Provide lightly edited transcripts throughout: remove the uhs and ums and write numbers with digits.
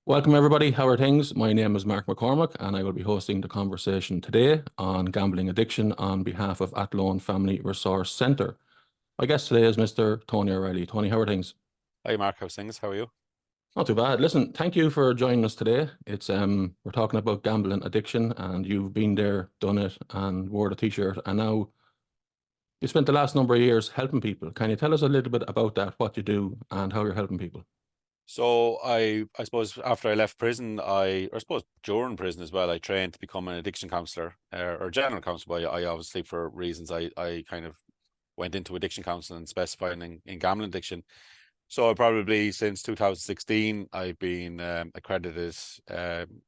Welcome, everybody. How are things? My name is Mark McCormick, and I will be hosting the conversation today on gambling addiction on behalf of Athlone Family Resource Centre. My guest today is Mr. Tony Reilly. Tony, how are things? Hi Mark, how's things? How are you? Not too bad. Listen, thank you for joining us today. We're talking about gambling addiction, and you've been there, done it, and wore the t-shirt, and now you spent the last number of years helping people. Can you tell us a little bit about that, what you do, and how you're helping people? So I suppose after I left prison, or suppose during prison as well, I trained to become an addiction counsellor or general counsellor. But I obviously, for reasons, I kind of went into addiction counselling, specifying in gambling addiction. So probably since 2016, I've been accredited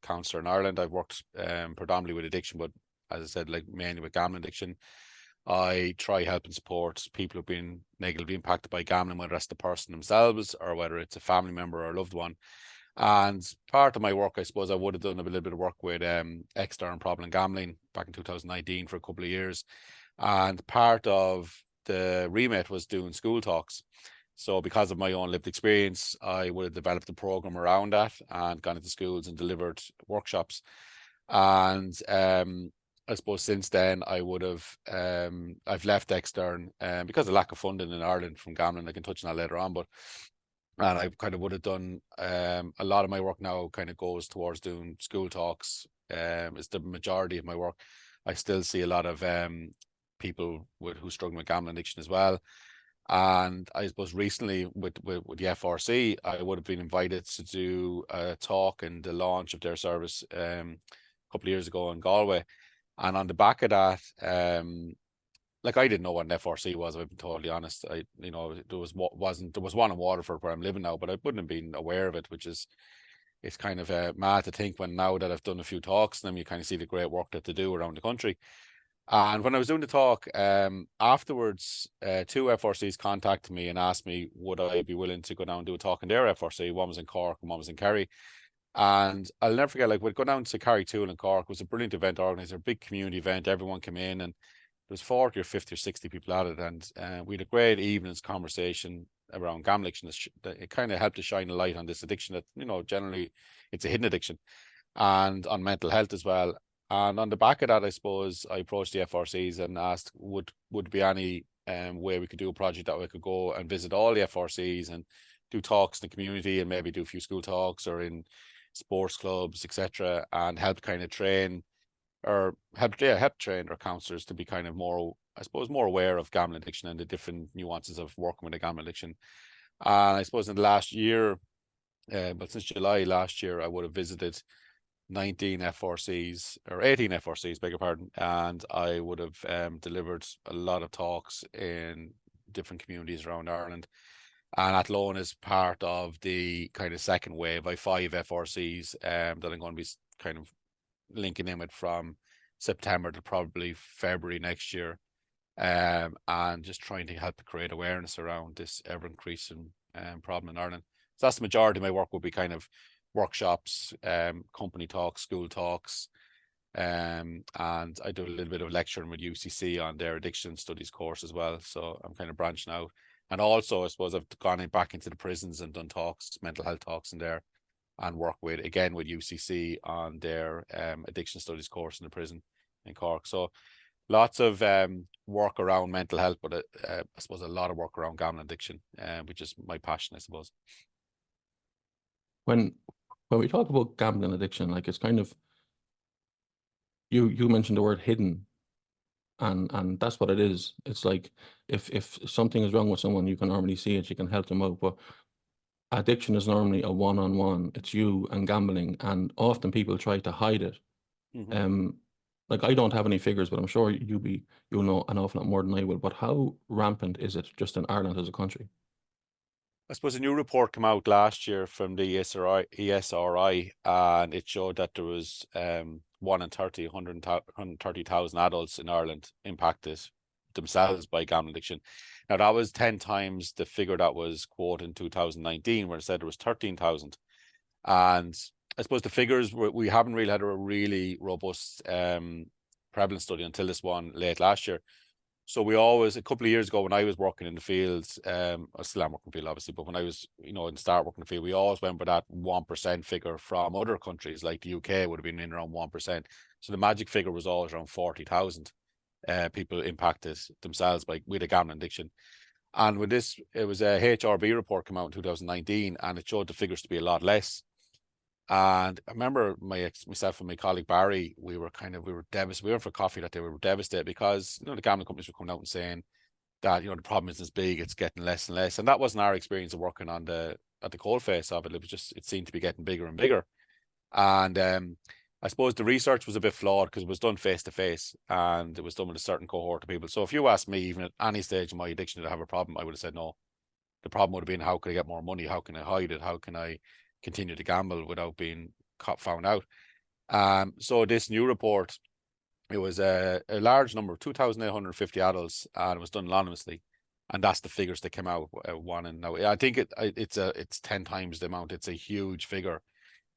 counsellor in Ireland. I've worked predominantly with addiction, but as I said, like mainly with gambling addiction. I try help and support people who've been negatively impacted by gambling, whether it's the person themselves or whether it's a family member or a loved one. And part of my work, I suppose, I would have done a little bit of work with external problem gambling back in 2019 for a couple of years. And part of the remit was doing school talks. So because of my own lived experience, I would have developed a program around that and gone into schools and delivered workshops. And I suppose since then I would have I've left extern because of lack of funding in Ireland from gambling. I can touch on that later on, but and I kind of would have done a lot of my work now kind of goes towards doing school talks. It's the majority of my work. I still see a lot of people who struggle with gambling addiction as well. And I suppose recently with the FRC, I would have been invited to do a talk in the launch of their service a couple of years ago in Galway. And on the back of that, like I didn't know what an FRC was, if I've been totally honest. There was one in Waterford where I'm living now, but I wouldn't have been aware of it, which is it's kind of mad to think when now that I've done a few talks, and then you kind of see the great work that they do around the country. And when I was doing the talk, afterwards, two FRCs contacted me and asked me, would I be willing to go down and do a talk in their FRC? One was in Cork and one was in Kerry. And I'll never forget, like, we'd go down to Carry Tool in Cork. It was a brilliant event organizer, a big community event. Everyone came in and there was 40 or 50 or 60 people at it. And we had a great evening's conversation around gambling addiction. It kind of helped to shine a light on this addiction that, generally it's a hidden addiction, and on mental health as well. And on the back of that, I suppose I approached the FRCs and asked, would be any way we could do a project that we could go and visit all the FRCs and do talks in the community and maybe do a few school talks or in sports clubs, etc., and help kind of train or help train our counsellors to be kind of more, I suppose, more aware of gambling addiction and the different nuances of working with a gambling addiction. And I suppose in the last year, but since July last year, I would have visited 19 FRCs or 18 FRCs, beg your pardon, and I would have delivered a lot of talks in different communities around Ireland. And Athlone is part of the kind of second wave by 5 FRCs that I'm going to be kind of linking in with from September to probably February next year, and just trying to help to create awareness around this ever-increasing problem in Ireland. So that's the majority of my work will be kind of workshops, company talks, school talks, and I do a little bit of lecturing with UCC on their addiction studies course as well. So I'm kind of branching out. And also, I suppose I've gone back into the prisons and done talks, mental health talks in there, and work with UCC on their addiction studies course in the prison in Cork. So lots of work around mental health, but I suppose a lot of work around gambling addiction, which is my passion, I suppose. When we talk about gambling addiction, like it's kind of you mentioned the word hidden. And that's what it is. It's like if something is wrong with someone, you can normally see it, you can help them out. But addiction is normally a one-on-one. It's you and gambling, and often people try to hide it. Like I don't have any figures, but I'm sure you'll know an awful lot more than I will. But how rampant is it just in Ireland as a country? I suppose a new report came out last year from the ESRI, and it showed that there was 1 in 30, 130,000 adults in Ireland impacted themselves by gambling addiction. Now, that was 10 times the figure that was quoted in 2019, where it said there was 13,000. And I suppose the figures, we haven't really had a really robust prevalence study until this one late last year. So we always, a couple of years ago when I was working in the fields, I still am working in the field obviously, but when I was, in the start working in the field, we always went with that 1% figure from other countries, like the UK would have been in around 1%. So the magic figure was always around 40,000 people impacted themselves with a gambling addiction. And with this, it was a HRB report came out in 2019, and it showed the figures to be a lot less. And I remember myself and my colleague Barry, we were devastated. We went for coffee that day. We were devastated because the gambling companies were coming out and saying that the problem isn't as big, it's getting less and less. And that wasn't our experience of working at the coalface of it. It was just, it seemed to be getting bigger and bigger. And I suppose the research was a bit flawed because it was done face to face, and it was done with a certain cohort of people. So if you asked me, even at any stage of my addiction, did I have a problem, I would have said no. The problem would have been, how can I get more money? How can I hide it? How can I continue to gamble without being found out? So this new report, it was a large number, 2,850 adults, and it was done anonymously. And that's the figures that came out. Now I think it's 10 times the amount. It's a huge figure.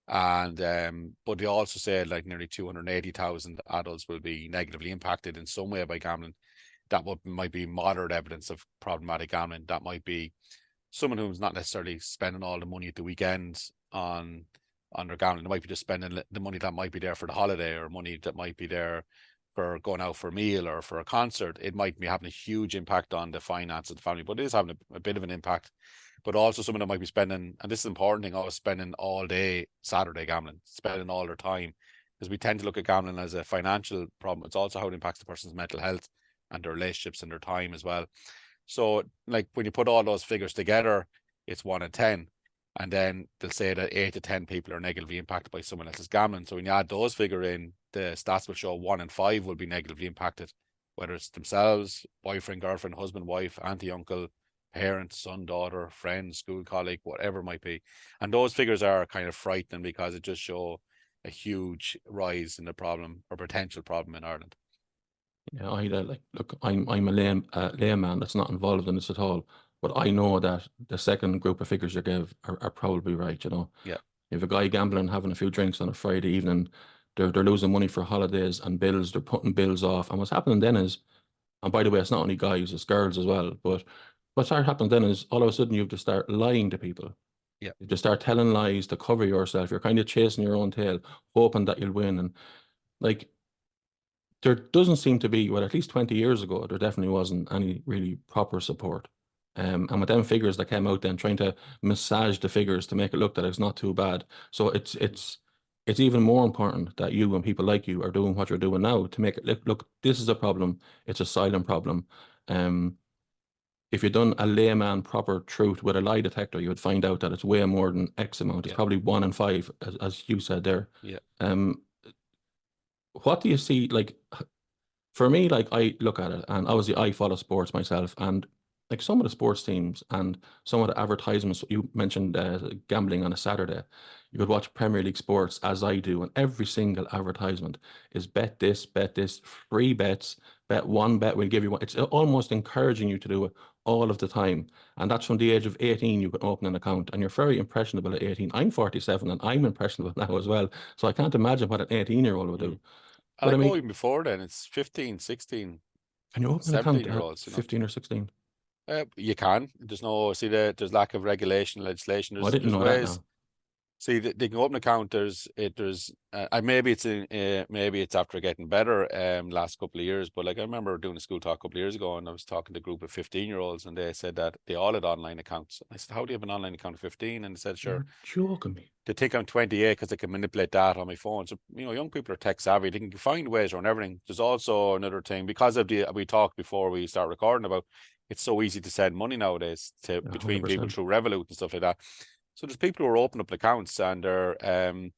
And but they also said like nearly 280,000 adults will be negatively impacted in some way by gambling. That might be moderate evidence of problematic gambling. That might be someone who's not necessarily spending all the money at the weekends on their gambling. They might be just spending the money that might be there for the holiday, or money that might be there for going out for a meal or for a concert. It might be having a huge impact on the finance of the family, but it is having a bit of an impact. But also someone that might be spending, and this is an important thing, always spending all day Saturday gambling, spending all their time, because we tend to look at gambling as a financial problem. It's also how it impacts the person's mental health and their relationships and their time as well. So like when you put all those figures together, it's 1 in 10. And then they'll say that 8 to 10 people are negatively impacted by someone else's gambling. So when you add those figures in, the stats will show 1 in 5 will be negatively impacted, whether it's themselves, boyfriend, girlfriend, husband, wife, auntie, uncle, parent, son, daughter, friend, school colleague, whatever it might be. And those figures are kind of frightening because it just show a huge rise in the problem or potential problem in Ireland. Yeah, look, I'm a layman that's not involved in this at all, but I know that the second group of figures you gave are probably right. Yeah. If a guy gambling, having a few drinks on a Friday evening, they're losing money for holidays and bills. They're putting bills off, and what's happening then is, and by the way, it's not only guys, it's girls as well. But what starts happening then is all of a sudden you have to start lying to people. Yeah. You just start telling lies to cover yourself. You're kind of chasing your own tail, hoping that you'll win. And like, there doesn't seem to be, well, at least 20 years ago, there definitely wasn't any really proper support. And with them figures that came out then, trying to massage the figures to make it look that it's not too bad. So it's even more important that you and people like you are doing what you're doing now to make it look, this is a problem. It's a silent problem. If you'd done a layman proper truth with a lie detector, you would find out that it's way more than X amount. It's Yeah. probably 1 in 5, as you said there. Yeah. What do you see? Like, for me, like, I look at it, and obviously I follow sports myself, and like some of the sports teams and some of the advertisements, you mentioned gambling on a Saturday. You could watch Premier League sports as I do, and every single advertisement is bet this, free bets, bet one, bet we'll give you one. It's almost encouraging you to do it all of the time. And that's from the age of 18, you can open an account, and you're very impressionable at 18. I'm 47 and I'm impressionable now as well. So I can't imagine what an 18-year-old would do. And But I I go mean, even before then, it's 15, 16, can you open an account 17 year at olds, 15 or 16? You can. There's lack of regulation, legislation. Oh, I didn't There's know that ways. now. See, they can open an account. Maybe it's after getting better last couple of years, but like I remember doing a school talk a couple of years ago, and I was talking to a group of 15-year-olds, and they said that they all had online accounts. I said, "How do you have an online account at 15?" And they said, "Sure." You're joking me. They think I'm 28 because they can manipulate data on my phone. So young people are tech savvy. They can find ways around everything. There's also another thing because of we talked before we start recording about. It's so easy to send money nowadays between people 100%. through Revolut and stuff like that. So there's people who are opening up accounts, and you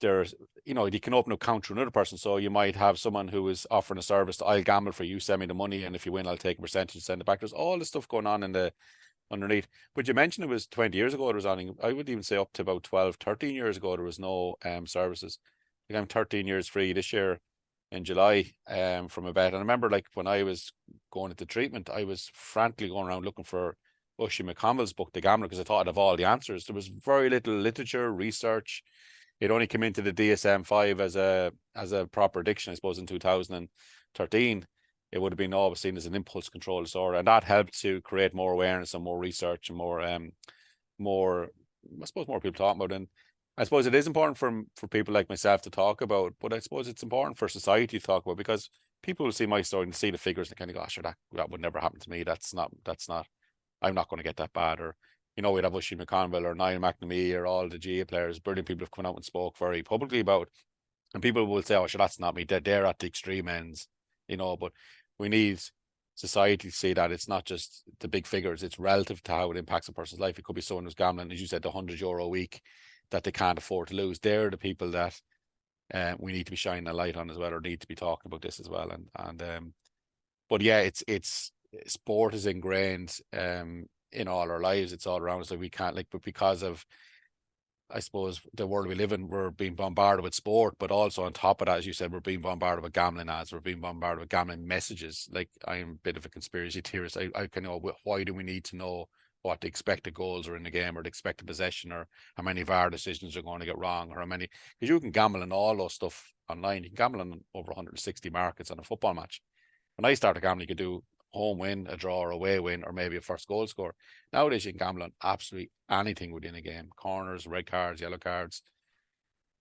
can open an account through another person. So you might have someone who is offering a service. I'll gamble for you, send me the money, and if you win, I'll take a percentage and send it back. There's all this stuff going on in the underneath. But you mentioned it was 20 years ago. There was only, I would even say up to about 12, 13 years ago, there was no services. Like I'm 13 years free this year in July from a bet. And I remember like when I was going into treatment, I was frantically going around looking for Oisin McConnell's book, The Gambler, because I thought I'd have all the answers. There was very little literature, research. It only came into the DSM-5 as a proper addiction, I suppose, in 2013. it would have been always seen as an impulse control disorder, and that helped to create more awareness and more research and more, I suppose, more people talking about it. And I suppose it is important for people like myself to talk about, but I suppose it's important for society to talk about, because people will see my story and see the figures and kind of go, oh, sure, that would never happen to me. That's not, I'm not going to get that bad. Or, we'd have Oisin McConville or Niall McNamee or all the GA players, brilliant people have come out and spoke very publicly about, and people will say, oh, sure, that's not me. They're at the extreme ends, but we need society to see that it's not just the big figures, it's relative to how it impacts a person's life. It could be someone who's gambling, as you said, the €100 a week that they can't afford to lose. They're the people that we need to be shining a light on as well, or need to be talking about this as well. But yeah, it's sport is ingrained in all our lives. It's all around us. So we can't, but because of, I suppose, the world we live in, we're being bombarded with sport, but also on top of that, as you said, we're being bombarded with gambling ads. We're being bombarded with gambling messages. Like, I'm a bit of a conspiracy theorist. I can know, why do we need to know what the expected goals are in the game, or the expected possession, or how many VAR decisions are going to get wrong, or how many, because you can gamble on all those stuff online. You can gamble on over 160 markets on a football match. When I started gambling, you could do home win, a draw, or away win, or maybe a first goal score. Nowadays, you can gamble on absolutely anything within a game: corners, red cards, yellow cards,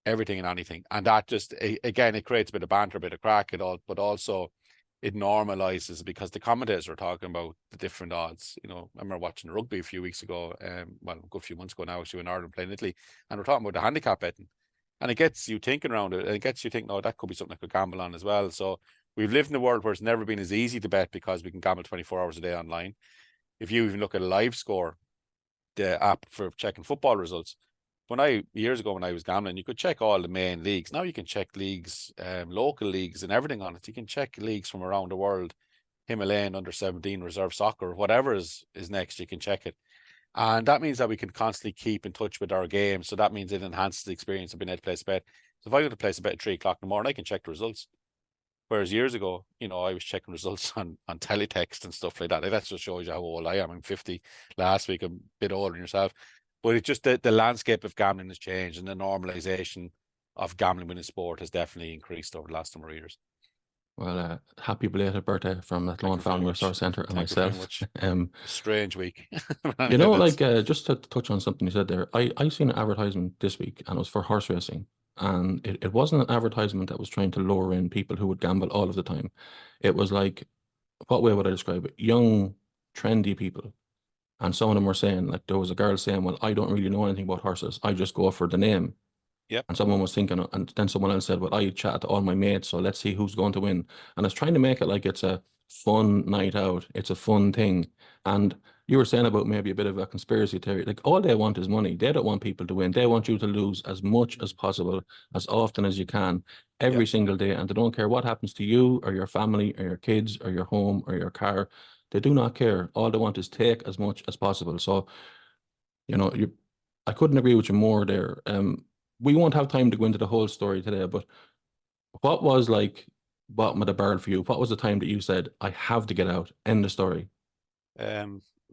everything and anything. And that just, again, it creates a bit of banter, a bit of crack, but also it normalizes, because the commentators are talking about the different odds. I remember watching rugby a few weeks ago, well, a good few months ago now, actually, in Ireland playing Italy, and we're talking about the handicap betting. And it gets you thinking around it, and it gets you thinking, oh, that could be something I could gamble on as well. So we've lived in a world where it's never been as easy to bet, because we can gamble 24 hours a day online. If you even look at a live score, the app for checking football results, years ago when I was gambling, you could check all the main leagues. Now you can check leagues, local leagues and everything on it. You can check leagues from around the world, Himalayan, under 17, reserve soccer, whatever is next, you can check it. And that means that we can constantly keep in touch with our game. So that means it enhances the experience of being able to place a bet. So if I go to place a bet at 3 o'clock in the morning, I can check the results. Whereas years ago, I was checking results on teletext and stuff like that. Like, that just shows you how old I am. I'm 50 last week, a bit older than yourself. But it's just the landscape of gambling has changed, and the normalization of gambling within sport has definitely increased over the last number of years. Well, happy belated birthday from Athlone Family Resource Centre and Thank you very myself. much. Strange week. Just to touch on something you said there, I seen an advertisement this week, and it was for horse racing. And it wasn't an advertisement that was trying to lure in people who would gamble all of the time. It was like, what way would I describe it? Young, trendy people. And some of them were saying, like, there was a girl saying, well, I don't really know anything about horses. I just go for the name. Yep. And someone was thinking, and then someone else said, well, I chatted to all my mates, so let's see who's going to win. And it's trying to make it like it's a fun night out. It's a fun thing. And you were saying about maybe a bit of a conspiracy theory. Like, all they want is money. They don't want people to win. They want you to lose as much as possible, as often as you can, every single day. And they don't care what happens to you or your family or your kids or your home or your car. They do not care. All they want is take as much as possible. So, I couldn't agree with you more there. We won't have time to go into the whole story today, but what was like bottom of the barrel for you? What was the time that you said, I have to get out, end the story?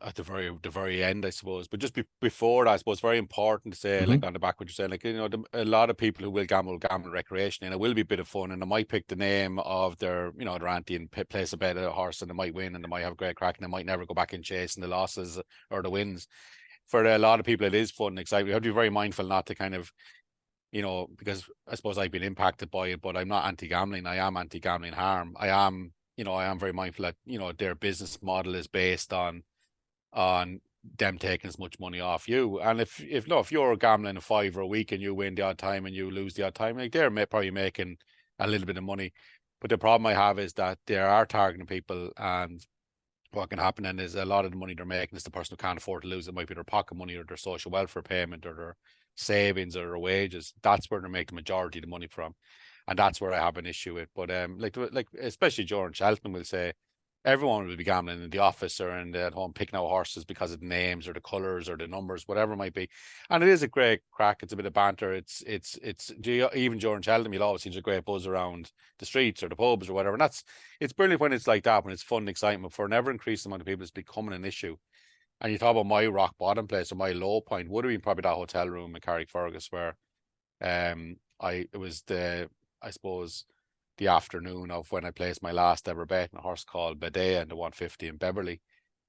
At the very end, I suppose. But just before that, I suppose, very important to say, like on the back, what you're saying, like, a lot of people who will gamble recreationally, and it will be a bit of fun, and they might pick the name of their, their auntie and place a bet at a horse, and they might win, and they might have a great crack, and they might never go back and chasing the losses or the wins. For a lot of people, it is fun and exciting. We have to be very mindful not to kind of, because I suppose I've been impacted by it, but I'm not anti-gambling. I am anti-gambling harm. I am very mindful that, their business model is based on them taking as much money off you. And if you're gambling a £5 a week and you win the odd time and you lose the odd time, like, they're probably making a little bit of money. But the problem I have is that they are targeting people, and what can happen then is a lot of the money they're making is the person who can't afford to lose. It might be their pocket money or their social welfare payment or their savings or their wages. That's where they make the majority of the money from. And that's where I have an issue with. But like especially Jordan Shelton will say, everyone will be gambling in the office or at home, picking out horses because of the names or the colours or the numbers, whatever it might be. And it is a great crack. It's a bit of banter. It's even Jordan Sheldon, you'll always see a great buzz around the streets or the pubs or whatever. And it's brilliant when it's like that, when it's fun and excitement. For an ever increasing amount of people, it's becoming an issue. And you talk about my rock bottom place, or my low point would have been probably that hotel room in Carrickfergus, where I suppose the afternoon of when I placed my last ever bet in a horse called Bedea in the 150 in Beverly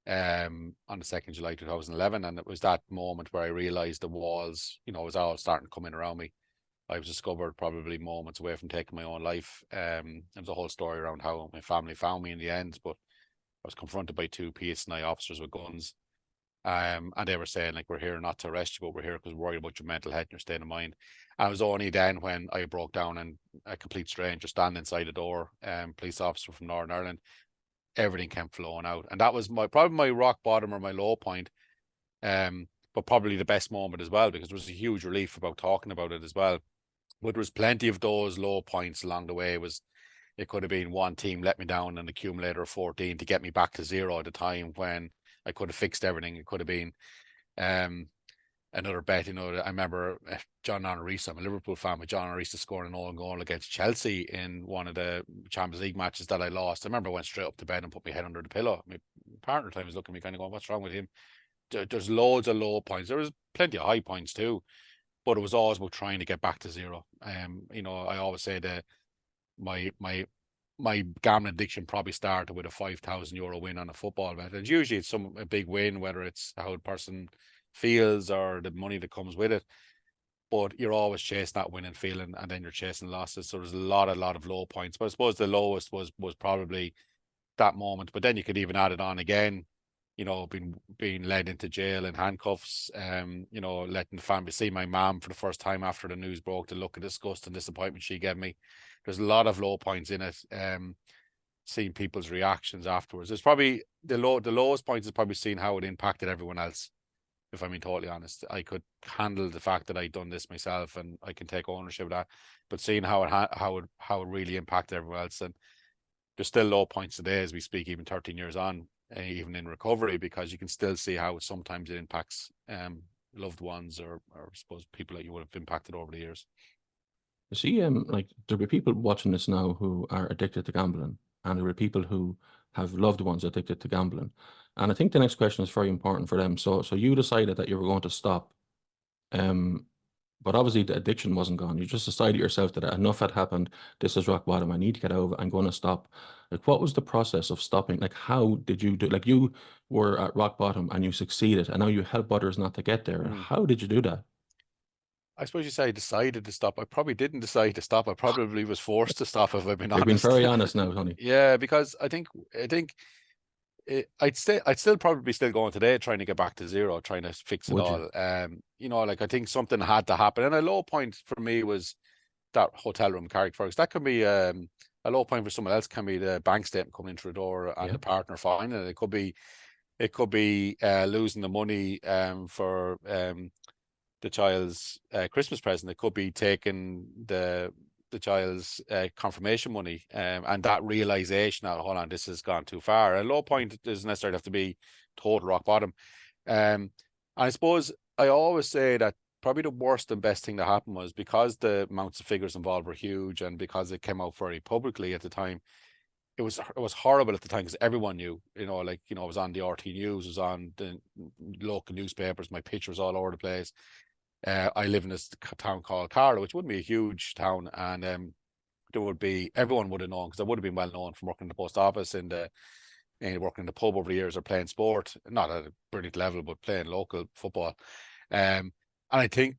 on the 2nd July 2011. And it was that moment where I realized the walls, you know, was all starting to come in around me. I was discovered probably moments away from taking my own life. There was a whole story around how my family found me in the end, but I was confronted by 2 PSNI officers with guns. And they were saying, like, we're here not to arrest you, but we're here because we're worried about your mental health and your state of mind. And it was only then when I broke down and a complete stranger standing inside the door, police officer from Northern Ireland, everything came flowing out. And that was probably my rock bottom or my low point. But probably the best moment as well, because there was a huge relief about talking about it as well. But there was plenty of those low points along the way. It could have been one team let me down an accumulator of 14 to get me back to 0 at a time when I could have fixed everything. It could have been another bet. You know, I remember John Honorisa, I'm a Liverpool fan, but John Honorisa scoring an own goal against Chelsea in one of the Champions League matches that I lost. I remember I went straight up to bed and put my head under the pillow. My partner at the time was looking at me kind of going, what's wrong with him? There's loads of low points. There was plenty of high points too, but it was always about trying to get back to 0. You know, I always say that my gambling addiction probably started with a €5,000 win on a football bet. And usually it's a big win, whether it's how the person feels or the money that comes with it. But you're always chasing that winning feeling, and then you're chasing losses. So there's a lot of low points. But I suppose the lowest was probably that moment. But then you could even add it on again. You know, being led into jail in handcuffs. You know, letting the family see my mom for the first time after the news broke. The look of disgust and disappointment she gave me. There's a lot of low points in it. Seeing people's reactions afterwards. There's probably the lowest point is probably seeing how it impacted everyone else. If I'm being totally honest, I could handle the fact that I'd done this myself and I can take ownership of that. But seeing how it really impacted everyone else, and there's still low points today as we speak, even 13 years on, even in recovery, because you can still see how sometimes it impacts loved ones or I suppose people that you would have impacted over the years. You see, like there'll be people watching this now who are addicted to gambling, and there are people who have loved ones addicted to gambling. And I think the next question is very important for them. So you decided that you were going to stop, um, but obviously the addiction wasn't gone. You just decided yourself that enough had happened. This is rock bottom. I need to get out of it. I'm going to stop. Like, what was the process of stopping? Like, how did you do? Like, you were at rock bottom and you succeeded, and now you help others not to get there. How did you do that? I suppose you say I decided to stop. I probably didn't decide to stop. I probably was forced to stop, if I've been You're being honest. very honest now, Tony. Yeah, because I think I'd still probably be still going today, trying to get back to 0, trying to fix it Would all. you? You know, like I think something had to happen, and a low point for me was that hotel room Carrick Fergus. That can be a low point for someone else. Can be the bank statement coming in through the door and Yeah. the partner finding it. It could be losing the money for the child's Christmas present. It could be taking the child's confirmation money, and that realization that, hold on, this has gone too far. A low point doesn't necessarily have to be total rock bottom. And I suppose I always say that probably the worst and best thing that happened was because the amounts of figures involved were huge, and because it came out very publicly at the time. It was horrible at the time because everyone knew, you know, like, you know, it was on the RT News, it was on the local newspapers, my picture was all over the place. I live in this town called Cara, which wouldn't be a huge town, and there would be, everyone would have known, because I would have been well known from working in the post office and working in the pub over the years, or playing sport, not at a brilliant level, but playing local football. And I think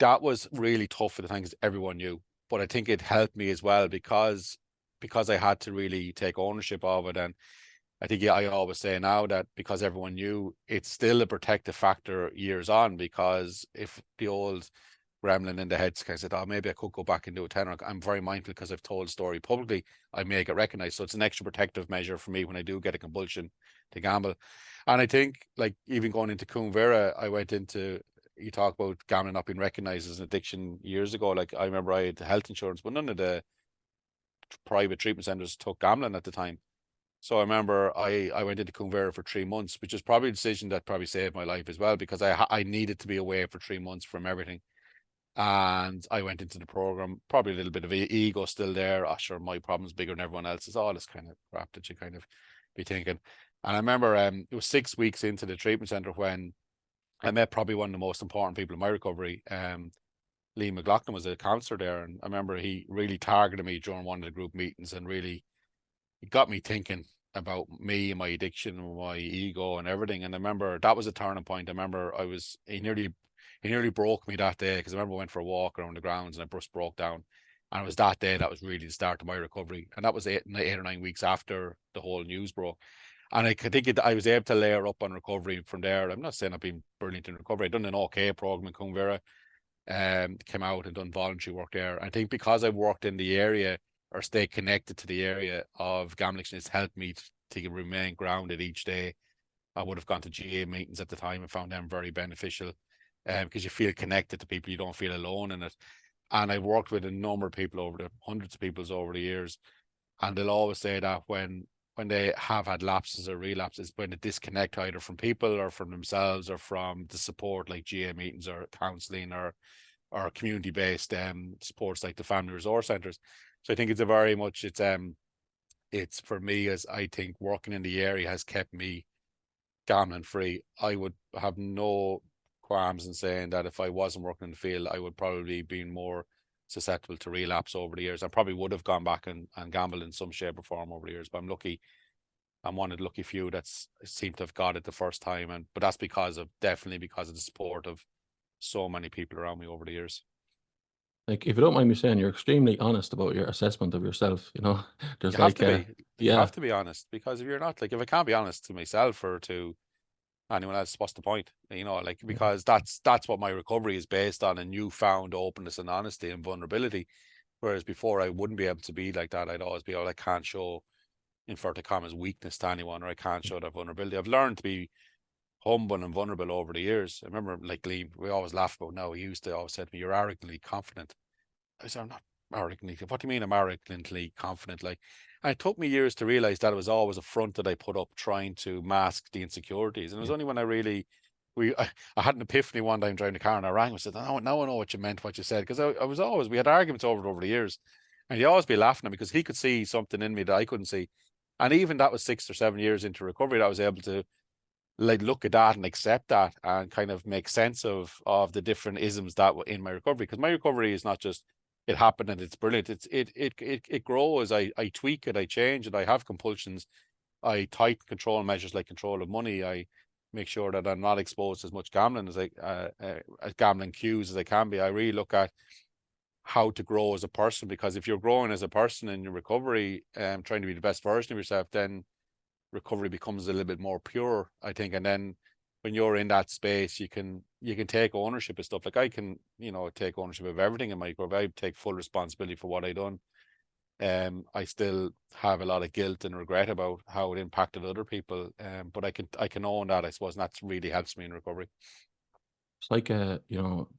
that was really tough at the time because everyone knew. But I think it helped me as well because I had to really take ownership of it. And I think, yeah, I always say now that because everyone knew, it's still a protective factor years on, because if the old gremlin in the head kind of said, oh, maybe I could go back and do a tenner, I'm very mindful because I've told the story publicly, I may get recognized. So it's an extra protective measure for me when I do get a compulsion to gamble. And I think, like, even going into Coomvera, I went into, you talk about gambling not being recognized as an addiction years ago. Like, I remember I had health insurance, but none of the private treatment centers took gambling at the time. So I remember I went into Coomvera for 3 months, which is probably a decision that probably saved my life as well, because I needed to be away for 3 months from everything. And I went into the program, probably a little bit of ego still there. Oh, sure, my problem's bigger than everyone else's. All this kind of crap that you kind of be thinking. And I remember it was 6 weeks into the treatment center when I met probably one of the most important people in my recovery, Lee McLaughlin was a counsellor there, and I remember he really targeted me during one of the group meetings, and really it got me thinking about me and my addiction and my ego and everything. And I remember that was a turning point. I remember he nearly broke me that day, because I remember I went for a walk around the grounds and I just broke down. And it was that day that was really the start of my recovery. And that was 8 or 9 weeks after the whole news broke. And I think I was able to layer up on recovery from there. I'm not saying I've been brilliant in recovery. I've done an okay program in Cumbera, came out and done voluntary work there. I think because I worked in the area or stay connected to the area of gambling, it's helped me to remain grounded each day. I would have gone to GA meetings at the time and found them very beneficial, because you feel connected to people, you don't feel alone in it. And I worked with a number of people hundreds of people over the years, and they'll always say that when they have had lapses or relapses, when they disconnect either from people or from themselves or from the support like GA meetings or counselling or community-based supports like the family resource centres. So I think it's it's for me, as I think working in the area has kept me gambling free. I would have no qualms in saying that if I wasn't working in the field, I would probably be more susceptible to relapse over the years. I probably would have gone back and gambled in some shape or form over the years, but I'm lucky. I'm one of the lucky few that's seemed to have got it the first time, but that's definitely because of the support of so many people around me over the years. Like, if you don't mind me saying, you're extremely honest about your assessment of yourself. There's You have like, to be. You yeah, have to be honest, because if you're not, like, if I can't be honest to myself or to anyone else, what's the point? Like, because that's what my recovery is based on, a newfound openness and honesty and vulnerability. Whereas before I wouldn't be able to be like that. I'd always be, I can't show inverted commas weakness to anyone, or I can't show that vulnerability. I've learned to be humble and vulnerable over the years. I remember, like, Liam, we always laugh about now, he used to always say to me, "You're arrogantly confident." I said, "I'm not arrogantly." What do you mean I'm arrogantly confident? Like, and it took me years to realize that it was always a front that I put up trying to mask the insecurities. And it was only when I had an epiphany one time driving the car, and I rang and said, "Now I know what you meant, what you said." Because I was always, we had arguments over the years, and he'd always be laughing at me because he could see something in me that I couldn't see. And even that was 6 or 7 years into recovery that I was able to, like, look at that and accept that and kind of make sense of the different isms that were in my recovery. Because my recovery is not just it happened and it's brilliant. It grows. I tweak it, I change it, I have compulsions, I tighten control measures like control of money. I make sure that I'm not exposed to as much gambling as gambling cues as I can be. I really look at how to grow as a person, because if you're growing as a person in your recovery, trying to be the best version of yourself, then recovery becomes a little bit more pure, I think. And then when you're in that space, you can take ownership of stuff. Like, I can, take ownership of everything in my recovery. I take full responsibility for what I done. I still have a lot of guilt and regret about how it impacted other people. But I can own that, I suppose, and that really helps me in recovery. it's like,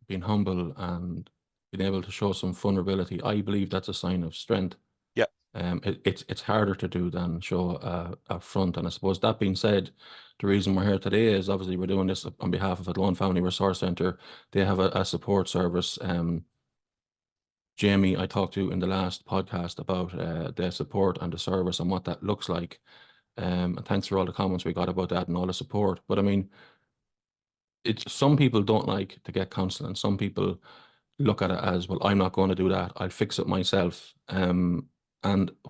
being humble and being able to show some vulnerability. I believe that's a sign of strength. Yeah. It's harder to do than show a front. And I suppose, that being said, the reason we're here today is obviously we're doing this on behalf of Athlone Family Resource Centre. They have a support service. Jamie, I talked to in the last podcast about the support and the service and what that looks like. And thanks for all the comments we got about that and all the support. But I mean, some people don't like to get counselling. Some people look at it as, well, I'm not going to do that. I'll fix it myself. And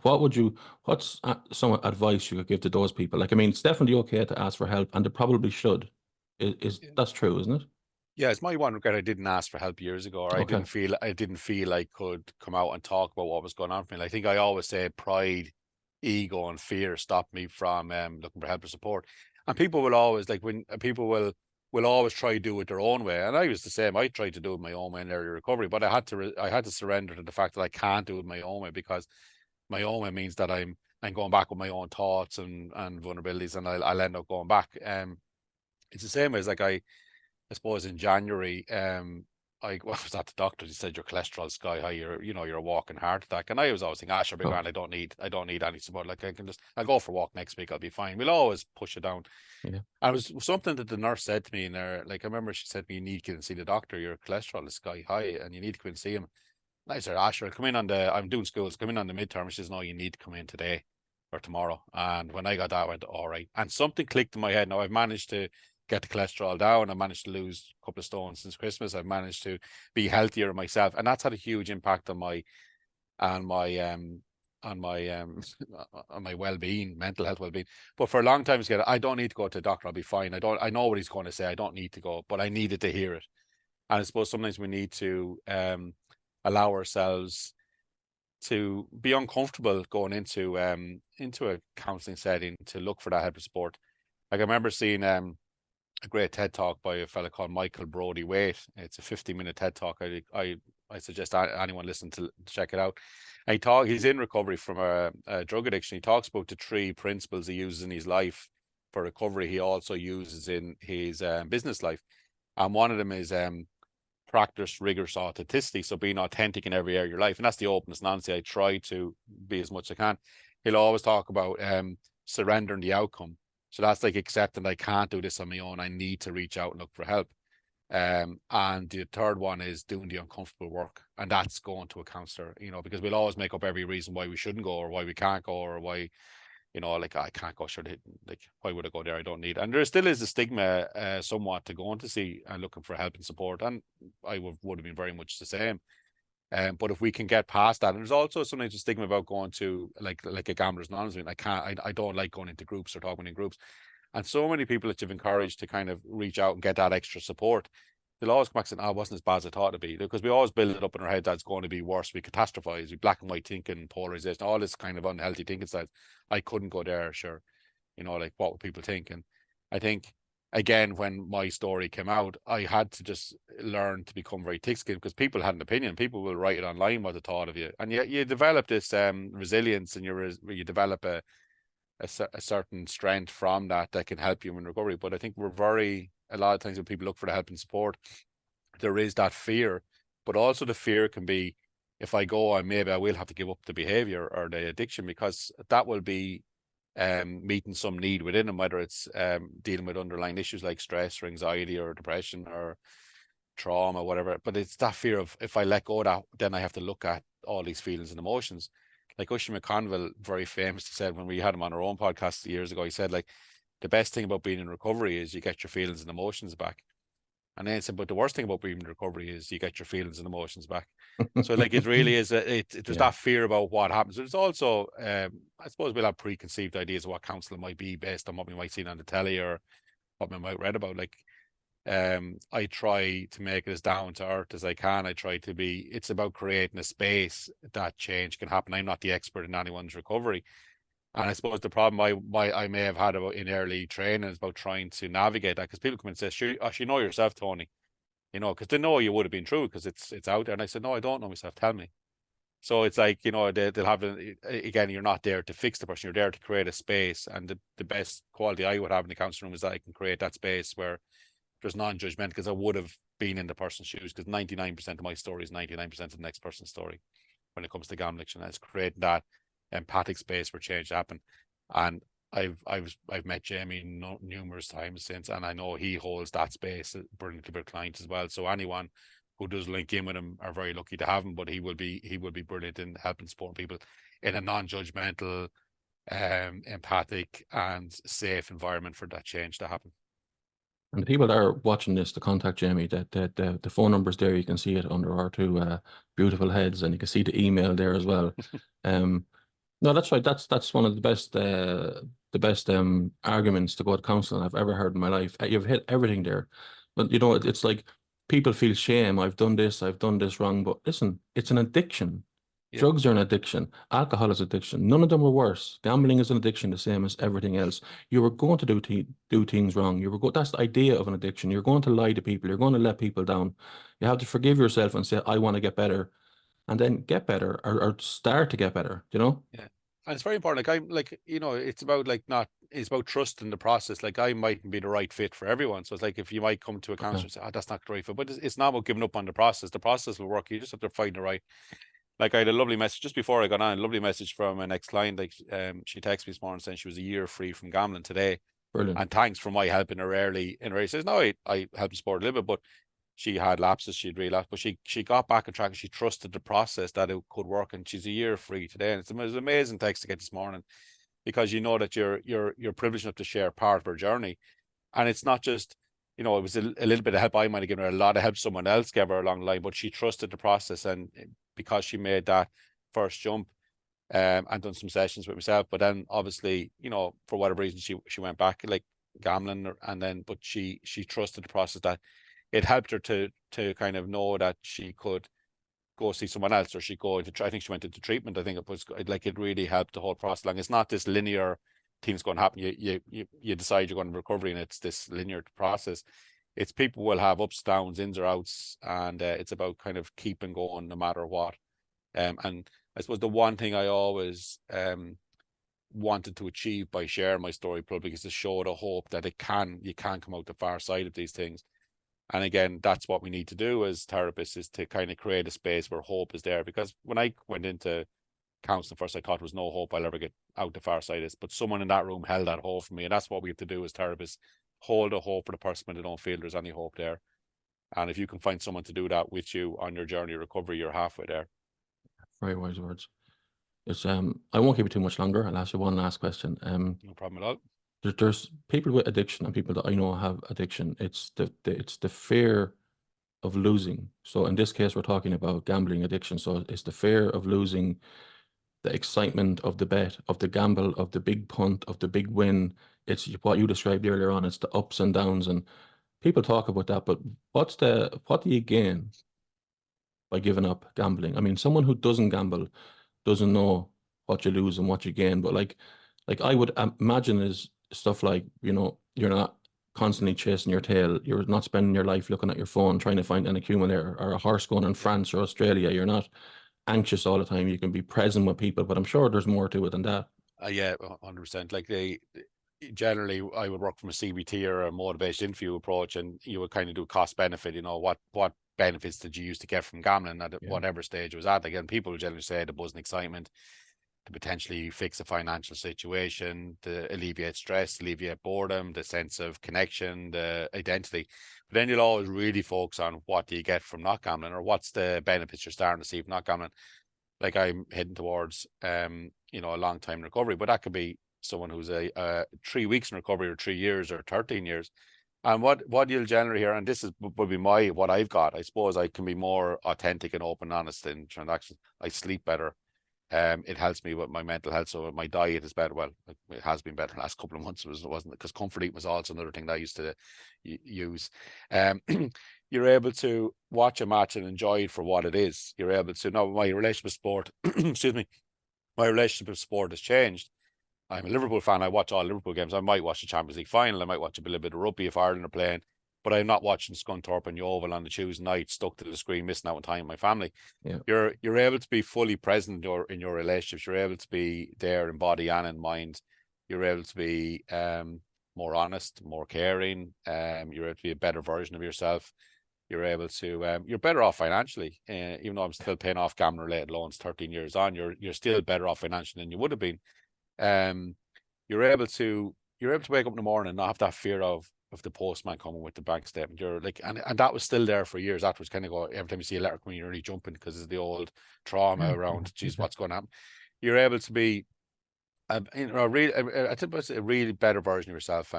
what's some advice you could give to those people? Like, I mean, it's definitely okay to ask for help, and they probably should. That's true, isn't it? Yeah, it's my one regret. I didn't ask for help years ago, or I Okay. didn't feel I could come out and talk about what was going on for me. I think I always say pride, ego, and fear stopped me from looking for help or support. And people will always, like, when people will always try to do it their own way. And I was the same. I tried to do it my own way in early recovery, but I had to surrender to the fact that I can't do it my own way, because my own way means that I'm going back with my own thoughts and vulnerabilities, and I'll end up going back. It's the same as, like, I suppose in January, I was at the doctor. He said your cholesterol's sky high. You're a walking heart attack. And I was always thinking, "Ah, sure, big Oh, man, I don't need any support. Like, I'll go for a walk next week. I'll be fine." We'll always push it down. yeah. And it was something that the nurse said to me in there. Like, I remember she said to me, "You need to go and see the doctor. Your cholesterol is sky high, and you need to go and see him." And I said, "Ah, sure, come in I'm doing schools. Come in on the midterm." She says, "No, you need to come in today or tomorrow." And when I got that, I went, "All right." And something clicked in my head. Now I've managed to get the cholesterol down. I managed to lose a couple of stones since Christmas. I've managed to be healthier myself, and that's had a huge impact on my on my on my well-being, mental health well-being. But for a long time, I don't need to go to a doctor. I'll be fine. I know what he's going to say. I don't need to go, but I needed to hear it. And I suppose sometimes we need to allow ourselves to be uncomfortable going into a counselling setting to look for that help and support. Like I remember seeing a great TED talk by a fella called Michael Brody Waite. It's a 50-minute TED talk. I suggest anyone listen to check it out. And he's in recovery from a drug addiction. He talks about the 3 principles he uses in his life for recovery. He also uses in his business life. And one of them is practice rigorous authenticity. So being authentic in every area of your life. And that's the openness and honesty. I try to be as much as I can. He'll always talk about surrendering the outcome. So that's like accepting I can't do this on my own. I need to reach out and look for help. And the third one is doing the uncomfortable work. And that's going to a counsellor, because we'll always make up every reason why we shouldn't go or why we can't go or why, like I can't go, like why would I go there? I don't need. And there still is a stigma somewhat to going to see and looking for help and support. And I would have been very much the same. But if we can get past that, and there's also sometimes a stigma about going to like a Gamblers Anonymous. I don't like going into groups or talking in groups. And so many people that you've encouraged to kind of reach out and get that extra support, they'll always come back saying, "Oh, it wasn't as bad as I thought it'd be." Because we always build it up in our head that it's going to be worse. We catastrophize, we black and white thinking, polarization, all this kind of unhealthy thinking styles. I couldn't go there, sure. Like what would people think? And I think again, when my story came out, I had to just learn to become very thick-skinned because people had an opinion. People will write it online what they thought of you, and yet you develop this resilience, and you develop a certain strength from that can help you in recovery. But I think a lot of times when people look for the help and support, there is that fear, but also the fear can be, if I go, maybe I will have to give up the behavior or the addiction, because that will be meeting some need within them, whether it's dealing with underlying issues like stress or anxiety or depression or trauma, whatever. But it's that fear of, if I let go of that, then I have to look at all these feelings and emotions. Like Usher McConville very famously said, when we had him on our own podcast years ago, he said, like, the best thing about being in recovery is you get your feelings and emotions back. And then he said, but the worst thing about being in recovery is you get your feelings and emotions back. So like it really is, there's that fear about what happens. There's also, I suppose we'll have preconceived ideas of what counselling might be based on what we might see on the telly or what we might read about. Like, I try to make it as down to earth as I can. It's about creating a space that change can happen. I'm not the expert in anyone's recovery. And I suppose the problem I may have had in early training is about trying to navigate that, because people come and say, "Sure, you know yourself, Tony," because they know you would have been true because it's out there. And I said, "No, I don't know myself. Tell me." So it's like, they'll have, again, you're not there to fix the person. You're there to create a space. And the best quality I would have in the counselling room is that I can create that space where there's non-judgment, because I would have been in the person's shoes, because 99% of my story is 99% of the next person's story when it comes to gambling addiction. And it's creating that empathic space for change to happen. And I've met Jamie numerous times since, and I know he holds that space brilliantly with clients as well. So anyone who does link in with him are very lucky to have him, but he will be brilliant in helping support people in a non-judgmental, empathic and safe environment for that change to happen. And the people that are watching this to contact Jamie, the phone number's there. You can see it under our 2 beautiful heads, and you can see the email there as well. No, that's right. That's one of the best arguments to go to counselling I've ever heard in my life. You've hit everything there. But it's like people feel shame. I've done this wrong. But listen, it's an addiction. Yeah. Drugs are an addiction. Alcohol is addiction. None of them are worse. Gambling is an addiction, the same as everything else. You were going to do things wrong. That's the idea of an addiction. You're going to lie to people. You're going to let people down. You have to forgive yourself and say, I want to get better, and then get better, or start to get better. Yeah. And it's very important. It's about it's about trust in the process. Like, I mightn't be the right fit for everyone. So it's like, if you might come to a counselor and say, "Oh, that's not the right fit," but it's not about giving up on the process. The process will work. You just have to find the right. Like, I had a lovely message just before I got on, a lovely message from an ex-client. Like, she texted me this morning saying she was a year free from gambling today. Brilliant. And thanks for my helping her early. And she says, no, I helped support a little bit, but she had lapses, she'd relapsed, but she got back on track, and she trusted the process that it could work. And she's a year free today. And it was an amazing text to get this morning, because you know that you're privileged enough to share part of her journey. And it's not just, you know, it was a little bit of help. I might have given her a lot of help. Someone else gave her along the line, but she trusted the process. And because she made that first jump, and done some sessions with myself, but then obviously, you know, for whatever reason, she went back like gambling, and then, but she trusted the process, that it helped her to kind of know that she could go see someone else, or she go into, I think she went into treatment. I think it was like, it really helped the whole process along. It's not this linear thing's going to happen. You decide you're going to recovery, and it's this linear process. It's people will have ups, downs, ins or outs, and it's about kind of keeping going no matter what. And I suppose the one thing I always wanted to achieve by sharing my story publicly is to show the hope that you can come out the far side of these things. And again, that's what we need to do as therapists, is to kind of create a space where hope is there. Because when I went into counseling first, I thought there was no hope I'll ever get out the far side of this. But someone in that room held that hope for me. And that's what we have to do as therapists, hold a hope for the person when they don't feel there's any hope there. And if you can find someone to do that with you on your journey of recovery, you're halfway there. Very wise words. It's I won't keep it too much longer. I'll ask you one last question. No problem at all. There's people with addiction and people that I know have addiction. It's the fear of losing. So in this case, we're talking about gambling addiction. So it's the fear of losing, the excitement of the bet, of the gamble, of the big punt, of the big win. It's what you described earlier on. It's the ups and downs, and people talk about that. But what do you gain by giving up gambling? I mean, someone who doesn't gamble doesn't know what you lose and what you gain. But like I would imagine is stuff like, you know, you're not constantly chasing your tail. You're not spending your life looking at your phone trying to find an accumulator or a horse going in France or Australia. You're not anxious all the time. You can be present with people, but I'm sure there's more to it than that. Yeah, 100%. Like generally, I would work from a CBT or a motivation interview approach, and you would kind of do cost benefit. You know, what benefits did you use to get from gambling at whatever stage it was at? Again, people generally say the buzz and excitement, to potentially fix a financial situation, to alleviate stress, alleviate boredom, the sense of connection, the identity. But then you'll always really focus on what do you get from not gambling, or what's the benefits you're starting to see from not gambling. Like I'm heading towards, you know, a long time recovery, but that could be someone who's a 3 weeks in recovery, or 3 years, or 13 years. And what you'll generally hear, and this is would be what I've got. I suppose I can be more authentic and open and honest in transactions. I sleep better. It helps me with my mental health. So my diet is better. Well, it has been better the last couple of months. It wasn't, because comfort eating was also another thing that I used to use. You're able to watch a match and enjoy it for what it is. You're able to know my relationship with sport. Excuse me, my relationship with sport has changed. I'm a Liverpool fan. I watch all Liverpool games. I might watch the Champions League final. I might watch a little bit of rugby if Ireland are playing. But I'm not watching Scunthorpe and Yeovil on the Tuesday night, stuck to the screen, missing out on time with my family. Yeah. You're able to be fully present in your relationships. You're able to be there in body and in mind. You're able to be more honest, more caring. You're able to be a better version of yourself. You're able to you're better off financially. Even though I'm still paying off gambling related loans 13 years on, you're still better off financially than you would have been. You're able to wake up in the morning and not have that fear of the postman coming with the bank statement. You're like, and that was still there for years. That was kind of go, every time you see a letter coming, you're really jumping, because it's the old trauma around, geez, what's going to happen? You're able to be, you know, I think it's a really better version of yourself,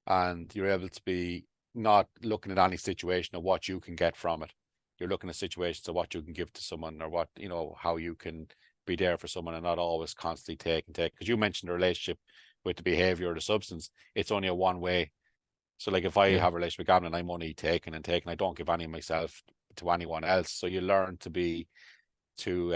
and you're able to be not looking at any situation of what you can get from it. You're looking at situations of what you can give to someone, or what, you know, how you can be there for someone, and not always constantly take. Because you mentioned the relationship with the behavior or the substance, it's only a one way. So like if I have a relationship with gambling, I'm only taking and taking. I don't give any of myself to anyone else. So you learn to be to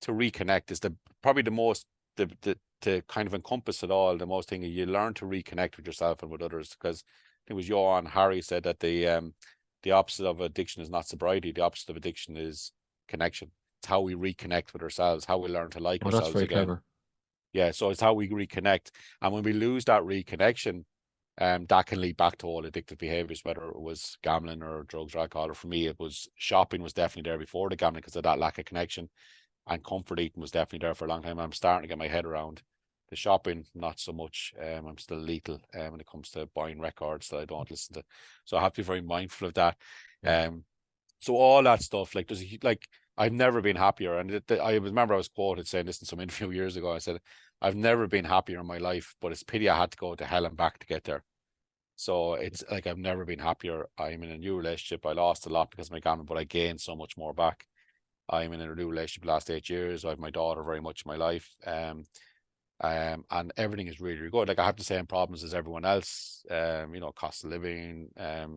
reconnect is probably the most to kind of encompass it all. The most thing you learn to reconnect with yourself and with others, because it was Johan Hari said that the opposite of addiction is not sobriety. The opposite of addiction is connection. It's how we reconnect with ourselves, how we learn to like That's ourselves very again. clever. Yeah, so it's how we reconnect. And when we lose that reconnection, that can lead back to all addictive behaviors, whether it was gambling or drugs or alcohol. Or for me, it was shopping was definitely there before the gambling, because of that lack of connection. And comfort eating was definitely there for a long time. I'm starting to get my head around the shopping, not so much. I'm still lethal when it comes to buying records that I don't listen to. So I have to be very mindful of that. So all that stuff, like I've never been happier. And I remember I was quoted saying this in some interview years ago. I said, I've never been happier in my life, but it's pity I had to go to hell and back to get there. So it's like I've never been happier. I'm in a new relationship. I lost a lot because of my gambling, but I gained so much more back. I'm in a new relationship the last 8 years. I have my daughter very much in my life. And everything is really, really good. Like I have the same problems as everyone else. You know, cost of living,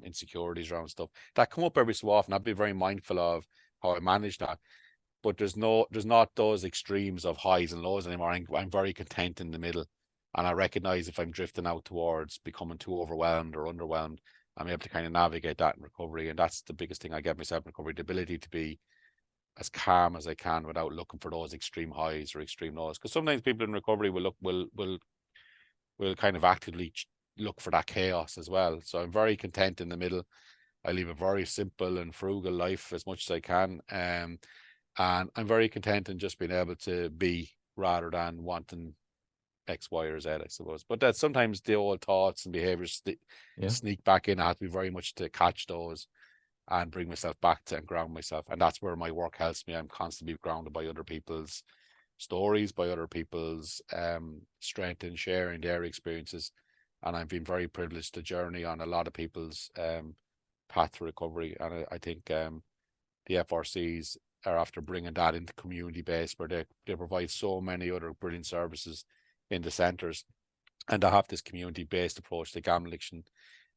insecurities around stuff that come up every so often. I'd be very mindful of how I manage that. But there's not those extremes of highs and lows anymore. I'm very content in the middle. And I recognize if I'm drifting out towards becoming too overwhelmed or underwhelmed, I'm able to kind of navigate that in recovery. And that's the biggest thing I get myself in recovery, the ability to be as calm as I can without looking for those extreme highs or extreme lows. Because sometimes people in recovery will kind of actively look for that chaos as well. So I'm very content in the middle. I live a very simple and frugal life as much as I can. And I'm very content in just being able to be rather than wanting X, Y, or Z, I suppose. But that sometimes the old thoughts and behaviors sneak back in. I have to be very much to catch those and bring myself back to and ground myself. And that's where my work helps me. I'm constantly grounded by other people's stories, by other people's strength in sharing their experiences. And I've been very privileged to journey on a lot of people's path to recovery. And I think the FRCs are after bringing that into community based, where they provide so many other brilliant services in the centres, and to have this community based approach to gambling addiction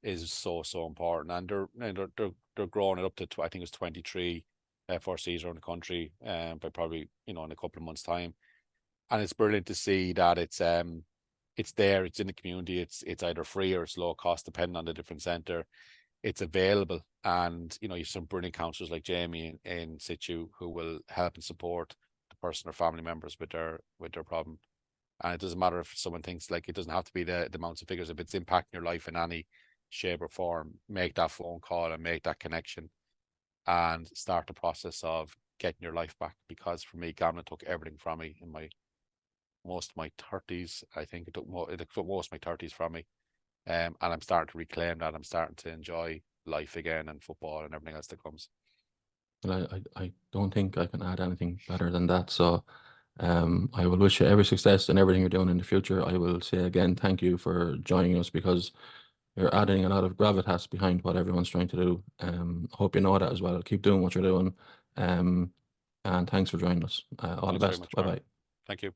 is so important. And they're growing it up to I think it's 23 FRCs around the country by probably in a couple of months' time. And it's brilliant to see that it's there, it's in the community, it's either free or it's low cost depending on the different centre. It's available, and you have some brilliant counsellors like Jamie in situ who will help and support the person or family members with their problem. And it doesn't matter if someone thinks, like, it doesn't have to be the amounts of figures. If it's impacting your life in any shape or form, make that phone call and make that connection and start the process of getting your life back. Because for me, gambling took everything from me in most of my 30s. I think it took most of my 30s from me. And I'm starting to reclaim that. I'm starting to enjoy life again and football and everything else that comes. And I don't think I can add anything better than that. So I will wish you every success in everything you're doing in the future. I will say again, thank you for joining us, because you're adding a lot of gravitas behind what everyone's trying to do. Hope you know that as well. Keep doing what you're doing. And thanks for joining us. All the Thanks very best. much, Bye Mark. bye. Thank you.